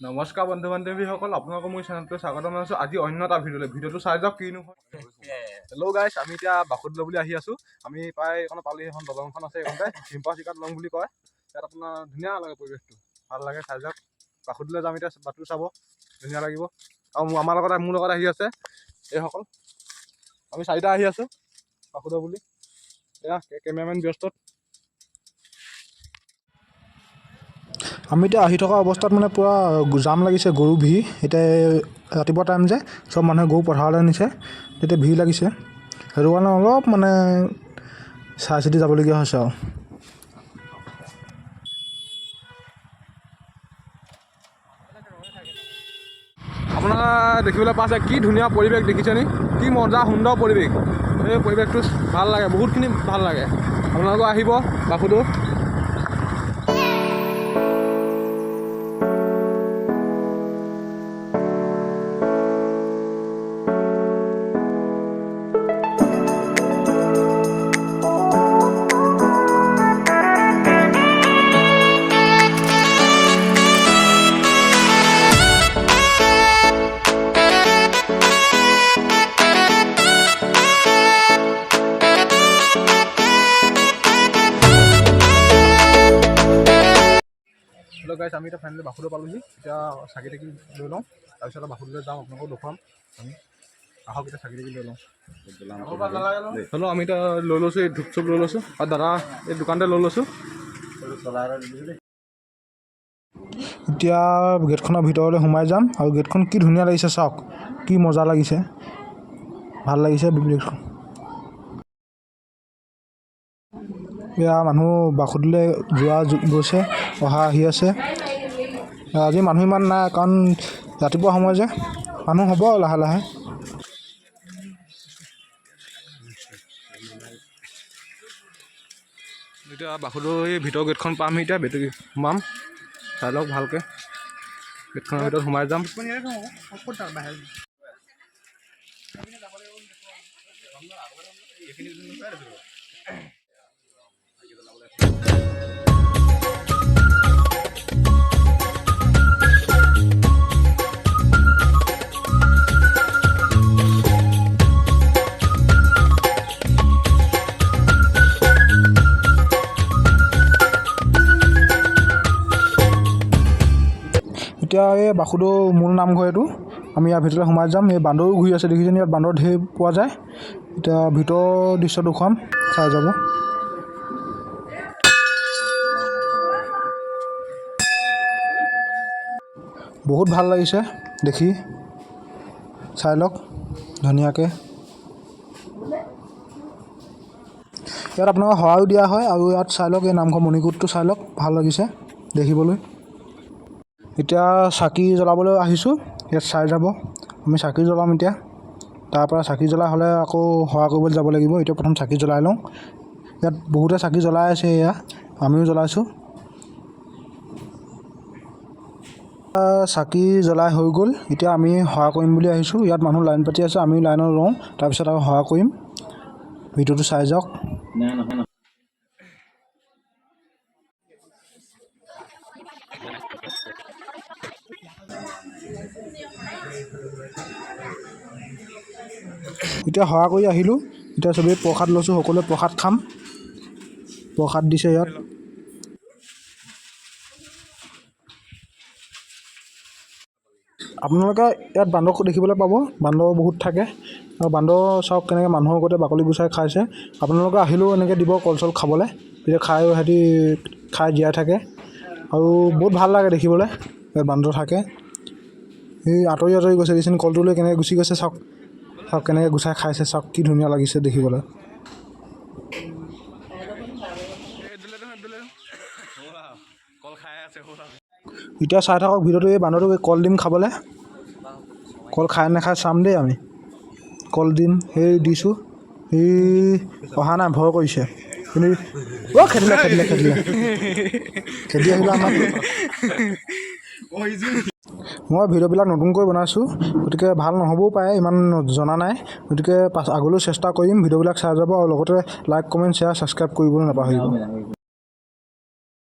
নমস্কাৰ বন্ধু বান্ধৱীসকল, আপোনালোকক মোৰ চেনেলটো স্বাগতম জনাইছোঁ। আজি অন্য এটা ভিডিঅ'টো চাই যাওক কিনো হয়। হেল্ল' গাইছ, আমি এতিয়া বাসুদেৱ বুলি আহি আছোঁ। আমি প্ৰায় এখন পালি এখন দলংখন আছে, এইখনতে চিম্পা চিকাত দলং বুলি কয়। ইয়াত আপোনাৰ ধুনীয়া লাগে, পৰিৱেশটো ভাল লাগে, চাই যাওক। বাসুদেৱলৈ যাম এতিয়া, বাটটো চাব ধুনীয়া লাগিব। আৰু মোৰ লগত আহি আছে এইসকল, আমি চাৰিটা আহি আছোঁ বাসুদেৱ বুলি। এয়া কেমেৰামেন ব্যস্ত। আমি এতিয়া আহি থকা অৱস্থাত মানে পূৰা জাম লাগিছে, গৰু ভিৰ। এতিয়া ৰাতিপুৱা টাইম যে চব মানুহে গৰু পথাৰলৈ নিছে, তেতিয়া ভিৰ লাগিছে। সেইটো কাৰণে অলপ মানে চাই চিতি যাবলগীয়া হৈছে আৰু। আপোনাৰ দেখিবলৈ পাইছে কি ধুনীয়া পৰিৱেশ, দেখিছেনি? কি মজা সুন্দৰ পৰিৱেশ। এই পৰিৱেশটো ভাল লাগে, বহুতখিনি ভাল লাগে। আপোনালোকে আহিব বাসুদেৱ। হেল্ল' গাইছ, আমি এতিয়া ফাইনেলি বাসুদেৱ পালোহি। এতিয়া চাকি তাকি লৈ লওঁ, তাৰপিছত বাসুদেৱলৈ যাওঁ, আপোনালোকক দেখুৱাম। আমি আহক এতিয়া চাকি তাকি লৈ লওঁ। হেল্ল' আমি এতিয়া লৈ লৈছোঁ, এই ধূপ চুপ লৈ লৈছোঁ, আৰু দাদা এই দোকানতে লৈ লৈছোঁ। এতিয়া গেটখনৰ ভিতৰলৈ সোমাই যাম, আৰু গেটখন কি ধুনীয়া লাগিছে চাওক, কি মজা লাগিছে, ভাল লাগিছে গেটখন। এয়া মানুহ বাসুদেৱলৈ যোৱা গৈছে, অহা আহি আছে। আজি মানুহ ইমান নাই, কাৰণ ৰাতিপুৱা সময় যে মানুহ হ'ব লাহে লাহে। এতিয়া বাসুদেৱ এই ভিতৰ গেটখন পামহি, এতিয়া বেটেৰী সোমাম, চাই লওক ভালকৈ। গেটখনৰ ভিতৰত সোমাই যাম। এতিয়া এই বাসুদেৱ মূল নামঘৰ এইটো, আমি ইয়াৰ ভিতৰলৈ সোমাই যাম। এই বান্দৰো ঘূৰি আছে, দেখিছেনে? ইয়াত বান্দৰ ঢেৰ পোৱা যায়। এতিয়া ভিতৰৰ দৃশ্যটো দেখুৱাম, চাই যাব। বহুত ভাল লাগিছে দেখি, চাই লওক ধুনীয়াকৈ। ইয়াত আপোনালোকক সহায়ো দিয়া হয়, আৰু ইয়াত চাই লওক এই নামঘৰ মণিকূটটো চাই লওক, ভাল লাগিছে দেখিবলৈ। এতিয়া চাকি জ্বলাবলৈ আহিছোঁ, ইয়াত চাই যাব। আমি চাকি জ্বলাম এতিয়া, তাৰপৰা চাকি জ্বলাই হ'লে আকৌ সেৱা কৰিবলৈ যাব লাগিব। এতিয়া প্ৰথম চাকি জ্বলাই লওঁ। ইয়াত বহুতে চাকি জ্বলাই আছে, এয়া আমিও জ্বলাইছোঁ। চাকি জ্বলাই হৈ গ'ল, এতিয়া আমি সেৱা কৰিম বুলি আহিছোঁ। ইয়াত মানুহ লাইন পাতি আছে, আমি লাইনত ৰওঁ, তাৰপিছত আৰু সেৱা কৰিম। ভিডিঅ'টো চাই যাওক। এতিয়া সেৱা কৰি আহিলোঁ, এতিয়া চবেই প্ৰসাদ লৈছোঁ, সকলোৱে প্ৰসাদ খাম। প্ৰসাদ দিছে ইয়াত। আপোনালোকে ইয়াত বান্দৰ দেখিবলৈ পাব, বান্দৰ বহুত থাকে। আৰু বান্দৰ চাওক কেনেকৈ মানুহৰ আগতে বাকলি গুচাই খাইছে। আপোনালোকে আহিলেও এনেকৈ দিব কল চল খাবলৈ, তেতিয়া খাই সিহঁতি খাই জীয়াই থাকে। আৰু বহুত ভাল লাগে দেখিবলৈ, ইয়াত বান্দৰ থাকে। সেই আঁতৰি আঁতৰি গৈছে, দেখিছেনে? কলটো লৈ কেনেকৈ গুচি গৈছে চাওক, চাওক কেনেকৈ গুচাই খাইছে, চাওক কি ধুনীয়া লাগিছে দেখিবলৈ। এতিয়া চাই থাকক ভিডিঅ'টো, এই বান্দৰটোক কল দিম খাবলৈ। কল খাই নাখায় চাম দেই আমি। কল দিম, সেই দিছোঁ, সেই অহা নাই, ভয় কৰিছে। কিন্তু খেদিলে খেদি আহিলে আমাক। মই ভিডিঅ'বিলাক নতুনকৈ বনাইছোঁ, গতিকে ভাল নহ'বও পাৰে, ইমান জনা নাই। গতিকে আগলৈ চেষ্টা কৰিম, ভিডিঅ'বিলাক চাই যাব, আৰু লগতে লাইক কমেণ্ট শ্বেয়াৰ ছাবস্ক্ৰাইব কৰিবলৈ নাপাহৰিব।